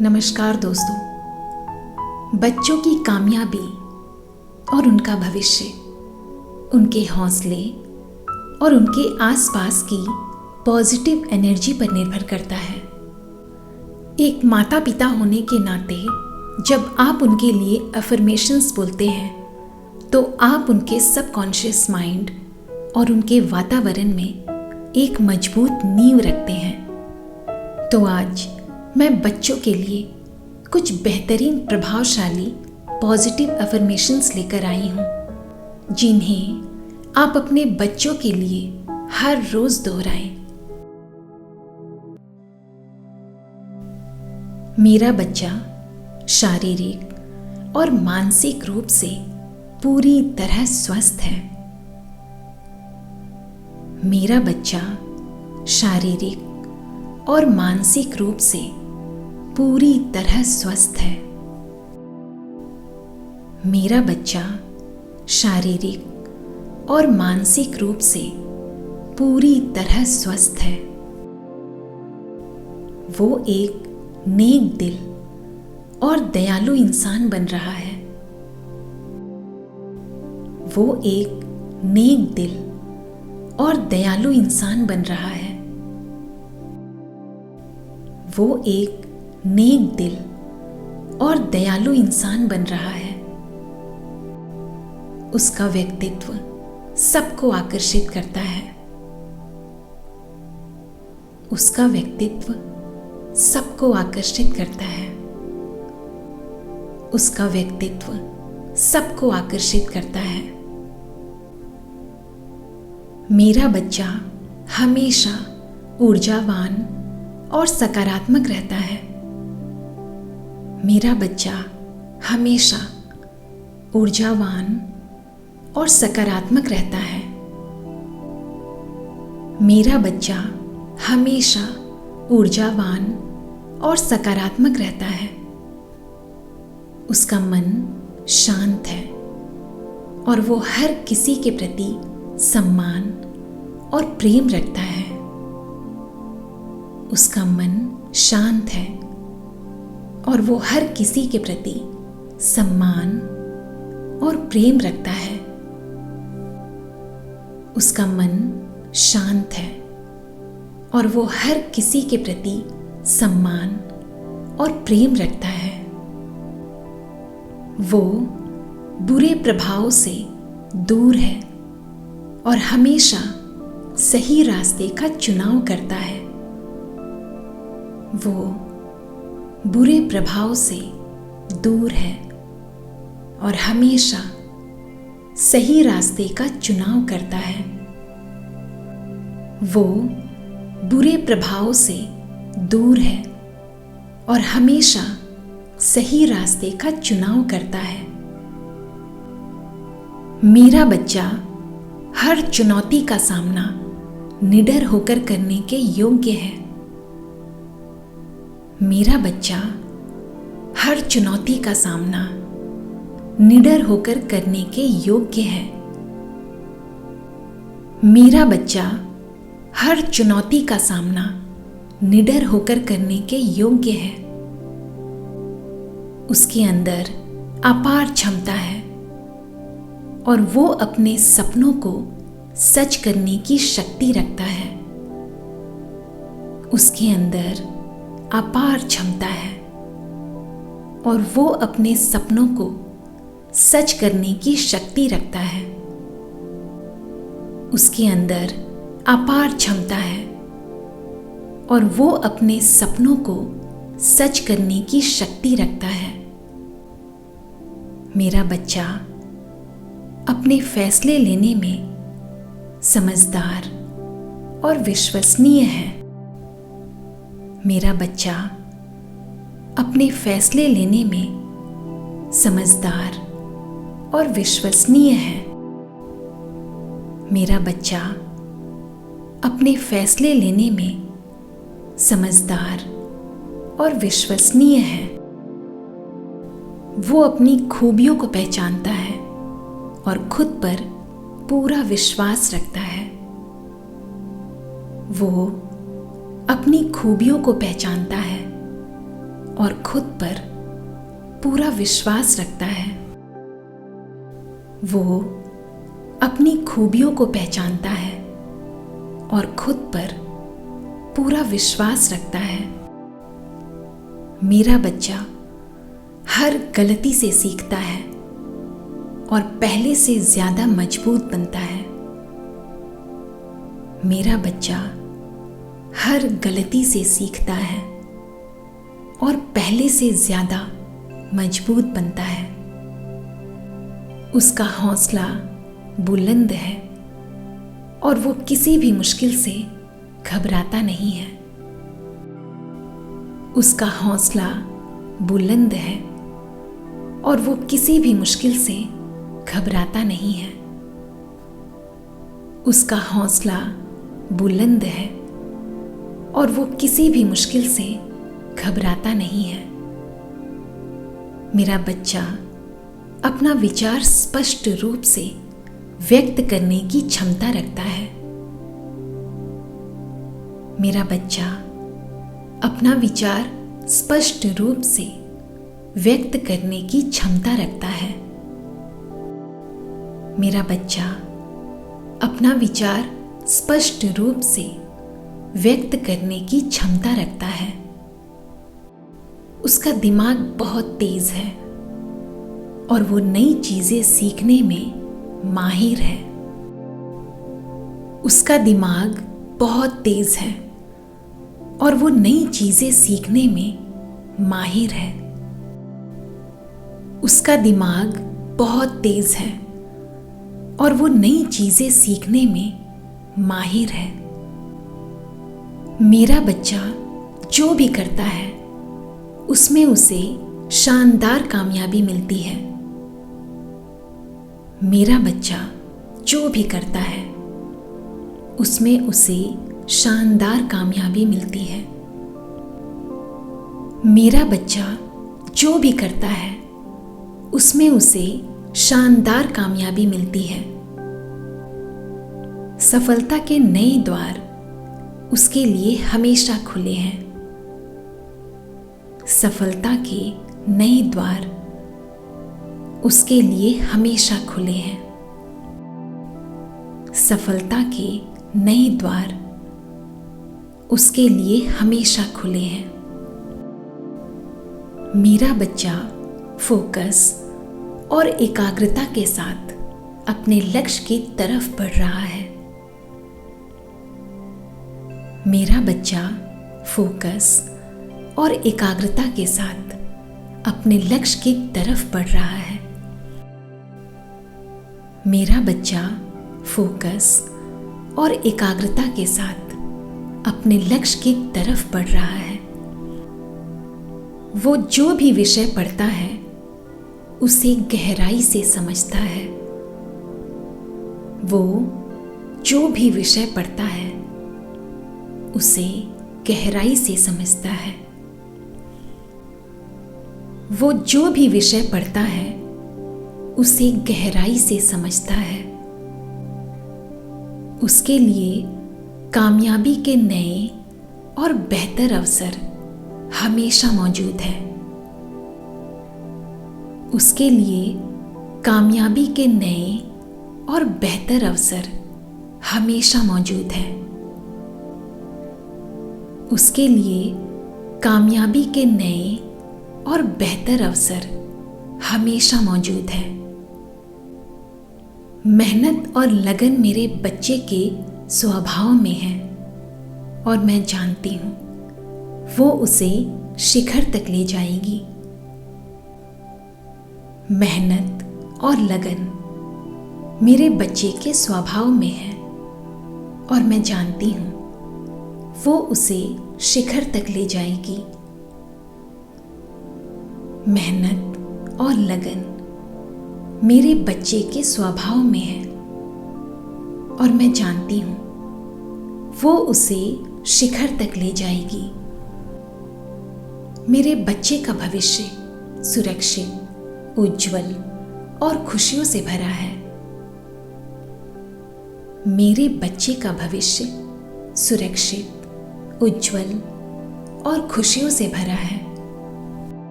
नमस्कार दोस्तों। बच्चों की कामयाबी और उनका भविष्य उनके हौसले और उनके आसपास की पॉजिटिव एनर्जी पर निर्भर करता है। एक माता पिता होने के नाते जब आप उनके लिए अफर्मेशंस बोलते हैं तो आप उनके सबकॉन्शियस माइंड और उनके वातावरण में एक मजबूत नींव रखते हैं। तो आज मैं बच्चों के लिए कुछ बेहतरीन प्रभावशाली पॉजिटिव अफर्मेशंस लेकर आई हूँ, जिन्हें आप अपने बच्चों के लिए हर रोज दोहराएं। मेरा बच्चा शारीरिक और मानसिक रूप से पूरी तरह स्वस्थ है। मेरा बच्चा शारीरिक और मानसिक रूप से पूरी तरह स्वस्थ है। मेरा बच्चा शारीरिक और मानसिक रूप से पूरी तरह स्वस्थ है। वो एक नेक दिल और दयालु इंसान बन रहा है। वो एक नेक दिल और दयालु इंसान बन रहा है। वो एक नेक दिल और दयालु इंसान बन रहा है। उसका व्यक्तित्व सबको आकर्षित करता है। उसका व्यक्तित्व सबको आकर्षित करता है। उसका व्यक्तित्व सबको आकर्षित करता है। मेरा बच्चा हमेशा ऊर्जावान और सकारात्मक रहता है। मेरा बच्चा हमेशा ऊर्जावान और सकारात्मक रहता है। मेरा बच्चा हमेशा ऊर्जावान और सकारात्मक रहता है। उसका मन शांत है और वो हर किसी के प्रति सम्मान और प्रेम रखता है। उसका मन शांत है और वो हर किसी के प्रति सम्मान और प्रेम रखता है। उसका मन शांत है और वो हर किसी के प्रति सम्मान और प्रेम रखता है। वो बुरे प्रभाव से दूर है और हमेशा सही रास्ते का चुनाव करता है। वो बुरे प्रभाव से दूर है और हमेशा सही रास्ते का चुनाव करता है। वो बुरे प्रभाव से दूर है और हमेशा सही रास्ते का चुनाव करता है। मेरा बच्चा हर चुनौती का सामना निडर होकर करने के योग्य है। मेरा बच्चा हर चुनौती का सामना निडर होकर करने के योग्य है। मेरा बच्चा हर चुनौती का सामना निडर होकर करने के योग्य है। उसके अंदर अपार क्षमता है और वो अपने सपनों को सच करने की शक्ति रखता है। उसके अंदर अपार क्षमता है और वो अपने सपनों को सच करने की शक्ति रखता है। उसके अंदर अपार क्षमता है और वो अपने सपनों को सच करने की शक्ति रखता है। मेरा बच्चा अपने फैसले लेने में समझदार और विश्वसनीय है। मेरा बच्चा अपने फैसले लेने में समझदार और विश्वसनीय है। मेरा बच्चा अपने फैसले लेने में समझदार और विश्वसनीय है। वो अपनी खूबियों को पहचानता है और खुद पर पूरा विश्वास रखता है। वो अपनी खूबियों को पहचानता है और खुद पर पूरा विश्वास रखता है। वो अपनी खूबियों को पहचानता है और खुद पर पूरा विश्वास रखता है। मेरा बच्चा हर गलती से सीखता है और पहले से ज्यादा मजबूत बनता है। मेरा बच्चा हर गलती से सीखता है और पहले से ज्यादा मजबूत बनता है। उसका हौसला बुलंद है और वो किसी भी मुश्किल से घबराता नहीं है। उसका हौसला बुलंद है और वो किसी भी मुश्किल से घबराता नहीं है। उसका हौसला बुलंद है और वो किसी भी मुश्किल से घबराता नहीं है। मेरा बच्चा अपना विचार स्पष्ट रूप से व्यक्त करने की क्षमता रखता है। मेरा बच्चा अपना विचार स्पष्ट रूप से व्यक्त करने की क्षमता रखता है। मेरा बच्चा अपना विचार स्पष्ट रूप से व्यक्त करने की क्षमता रखता है। उसका दिमाग बहुत तेज है और वो नई चीजें सीखने में माहिर है। उसका दिमाग बहुत तेज है और वो नई चीजें सीखने में माहिर है। उसका दिमाग बहुत तेज है और वो नई चीजें सीखने में माहिर है। मेरा बच्चा जो भी करता है उसमें उसे शानदार कामयाबी मिलती है। मेरा बच्चा जो भी करता है उसमें उसे शानदार कामयाबी मिलती है। मेरा बच्चा जो भी करता है उसमें उसे शानदार कामयाबी मिलती है। सफलता के नए द्वार उसके लिए हमेशा खुले हैं। सफलता के नए द्वार उसके लिए हमेशा खुले हैं। सफलता के नए द्वार उसके लिए हमेशा खुले हैं। मेरा बच्चा फोकस और एकाग्रता के साथ अपने लक्ष्य की तरफ बढ़ रहा है। मेरा बच्चा फोकस और एकाग्रता के साथ अपने लक्ष्य की तरफ बढ़ रहा है। मेरा बच्चा फोकस और एकाग्रता के साथ अपने लक्ष्य की तरफ बढ़ रहा है। वो जो भी विषय पढ़ता है उसे गहराई से समझता है। वो जो भी विषय पढ़ता है उसे गहराई से समझता है। वो जो भी विषय पढ़ता है उसे गहराई से समझता है। उसके लिए कामयाबी के नए और बेहतर अवसर हमेशा मौजूद है। उसके लिए कामयाबी के नए और बेहतर अवसर हमेशा मौजूद है। उसके लिए कामयाबी के नए और बेहतर अवसर हमेशा मौजूद है। मेहनत और लगन मेरे बच्चे के स्वभाव में है और मैं जानती हूं वो उसे शिखर तक ले जाएगी। मेहनत और लगन मेरे बच्चे के स्वभाव में है और मैं जानती हूं वो उसे शिखर तक ले जाएगी। मेहनत और लगन मेरे बच्चे के स्वभाव में है और मैं जानती हूं वो उसे शिखर तक ले जाएगी। मेरे बच्चे का भविष्य सुरक्षित, उज्जवल और खुशियों से भरा है। मेरे बच्चे का भविष्य सुरक्षित, उज्जवल और खुशियों से भरा है।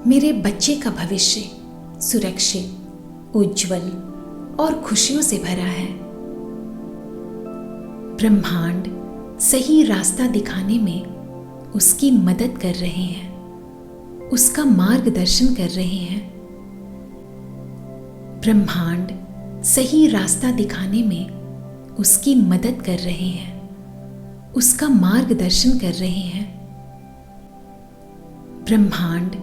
मेरे बच्चे का भविष्य सुरक्षित, उज्जवल और खुशियों से भरा है। ब्रह्मांड सही रास्ता दिखाने में उसकी मदद कर रहे हैं, उसका मार्गदर्शन कर रहे हैं। ब्रह्मांड सही रास्ता दिखाने में उसकी मदद कर रहे हैं, उसका मार्गदर्शन कर रहे हैं। ब्रह्मांड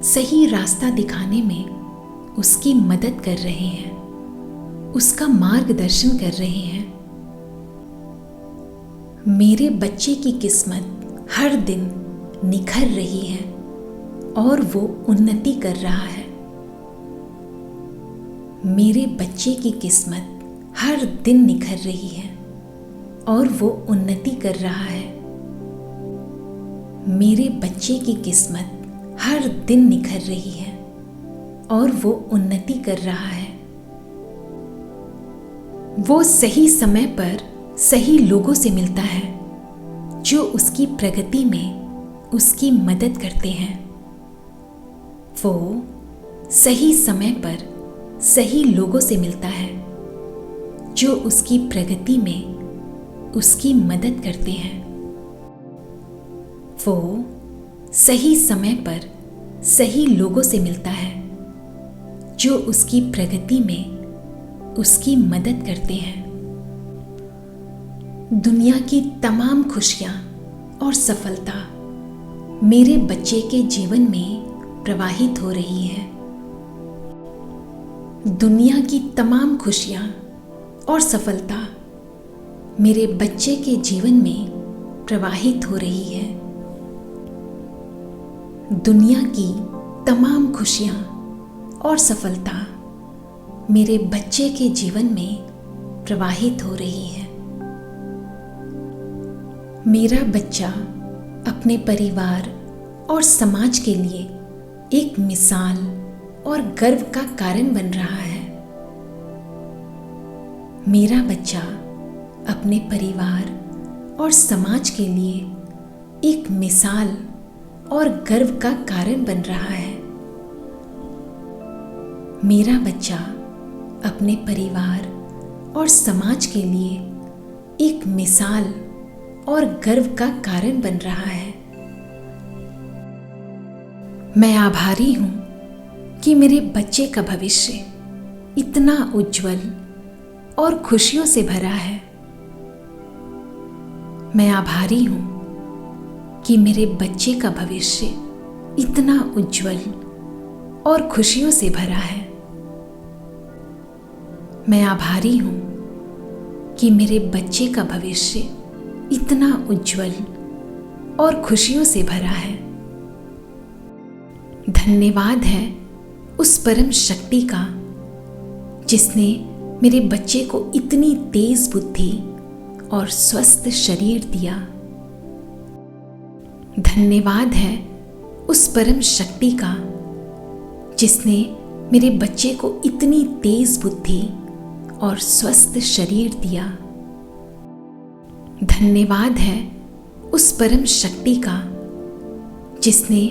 सही रास्ता दिखाने में उसकी मदद कर रहे हैं, उसका मार्गदर्शन कर रहे हैं। मेरे बच्चे की किस्मत हर दिन निखर रही है और वो उन्नति कर रहा है। मेरे बच्चे की किस्मत हर दिन निखर रही है और वो उन्नति कर रहा है। मेरे बच्चे की किस्मत हर दिन निखर रही है और वो उन्नति कर रहा है। वो सही समय पर सही लोगों से मिलता है जो उसकी प्रगति में उसकी मदद करते हैं। वो सही समय पर सही लोगों से मिलता है जो उसकी प्रगति में उसकी मदद करते हैं। वो सही समय पर सही लोगों से मिलता है जो उसकी प्रगति में उसकी मदद करते हैं। दुनिया की तमाम खुशियां और सफलता मेरे बच्चे के जीवन में प्रवाहित हो रही है। दुनिया की तमाम खुशियां और सफलता मेरे बच्चे के जीवन में प्रवाहित हो रही है। दुनिया की तमाम खुशियां और सफलता मेरे बच्चे के जीवन में प्रवाहित हो रही है। मेरा बच्चा अपने परिवार और समाज के लिए एक मिसाल और गर्व का कारण बन रहा है। मेरा बच्चा अपने परिवार और समाज के लिए एक मिसाल और गर्व का कारण बन रहा है। मेरा बच्चा अपने परिवार और समाज के लिए एक मिसाल और गर्व का कारण बन रहा है। मैं आभारी हूं कि मेरे बच्चे का भविष्य इतना उज्जवल और खुशियों से भरा है। मैं आभारी हूं कि मेरे बच्चे का भविष्य इतना उज्जवल और खुशियों से भरा है। मैं आभारी हूं कि मेरे बच्चे का भविष्य इतना उज्जवल और खुशियों से भरा है। धन्यवाद है उस परम शक्ति का जिसने मेरे बच्चे को इतनी तेज बुद्धि और स्वस्थ शरीर दिया। धन्यवाद है उस परम शक्ति का जिसने मेरे बच्चे को इतनी तेज बुद्धि और स्वस्थ शरीर दिया। धन्यवाद है उस परम शक्ति का जिसने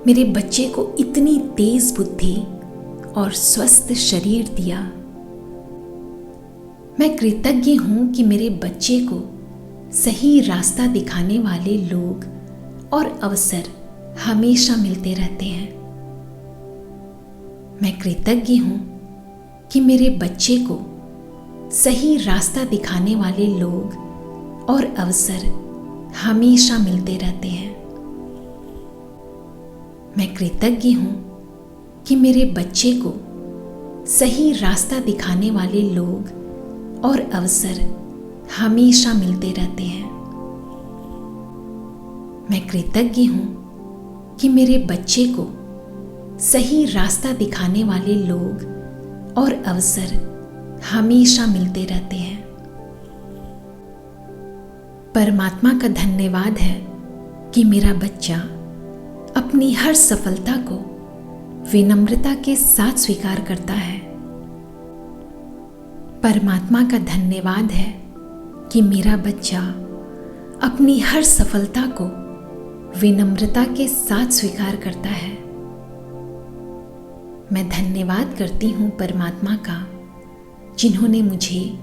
मेरे बच्चे को इतनी तेज बुद्धि और स्वस्थ शरीर दिया। मैं कृतज्ञ हूं कि मेरे बच्चे को सही रास्ता दिखाने वाले लोग और अवसर हमेशा मिलते रहते हैं। मैं कृतज्ञ हूं कि मेरे बच्चे को सही रास्ता दिखाने वाले लोग और अवसर हमेशा मिलते रहते हैं। मैं कृतज्ञ हूं कि मेरे बच्चे को सही रास्ता दिखाने वाले लोग और अवसर हमेशा मिलते रहते हैं। मैं कृतज्ञ हूं कि मेरे बच्चे को सही रास्ता दिखाने वाले लोग और अवसर हमेशा मिलते रहते हैं। परमात्मा का धन्यवाद है कि मेरा बच्चा अपनी हर सफलता को विनम्रता के साथ स्वीकार करता है। परमात्मा का धन्यवाद है कि मेरा बच्चा अपनी हर सफलता को विनम्रता के साथ स्वीकार करता है। मैं धन्यवाद करती हूँ परमात्मा का, जिन्होंने मुझे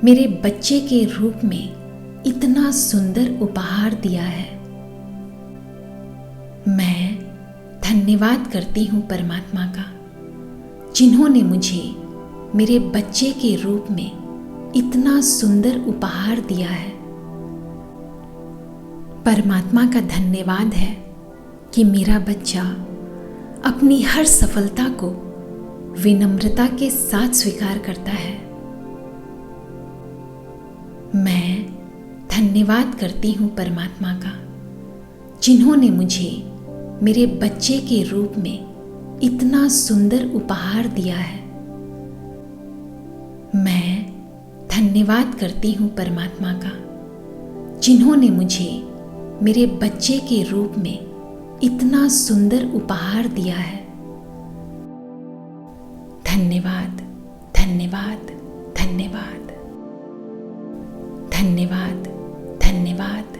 मेरे बच्चे के रूप में इतना सुंदर उपहार दिया है। मैं धन्यवाद करती हूँ परमात्मा का, जिन्होंने मुझे मेरे बच्चे के रूप में इतना सुंदर उपहार दिया है। परमात्मा का धन्यवाद है कि मेरा बच्चा अपनी हर सफलता को विनम्रता के साथ स्वीकार करता है। मैं धन्यवाद करती हूँ परमात्मा का, जिन्होंने मुझे मेरे बच्चे के रूप में इतना सुंदर उपहार दिया है। मैं धन्यवाद करती हूँ परमात्मा का, जिन्होंने मुझे मेरे बच्चे के रूप में इतना सुंदर उपहार दिया है। धन्यवाद, धन्यवाद, धन्यवाद, धन्यवाद, धन्यवाद।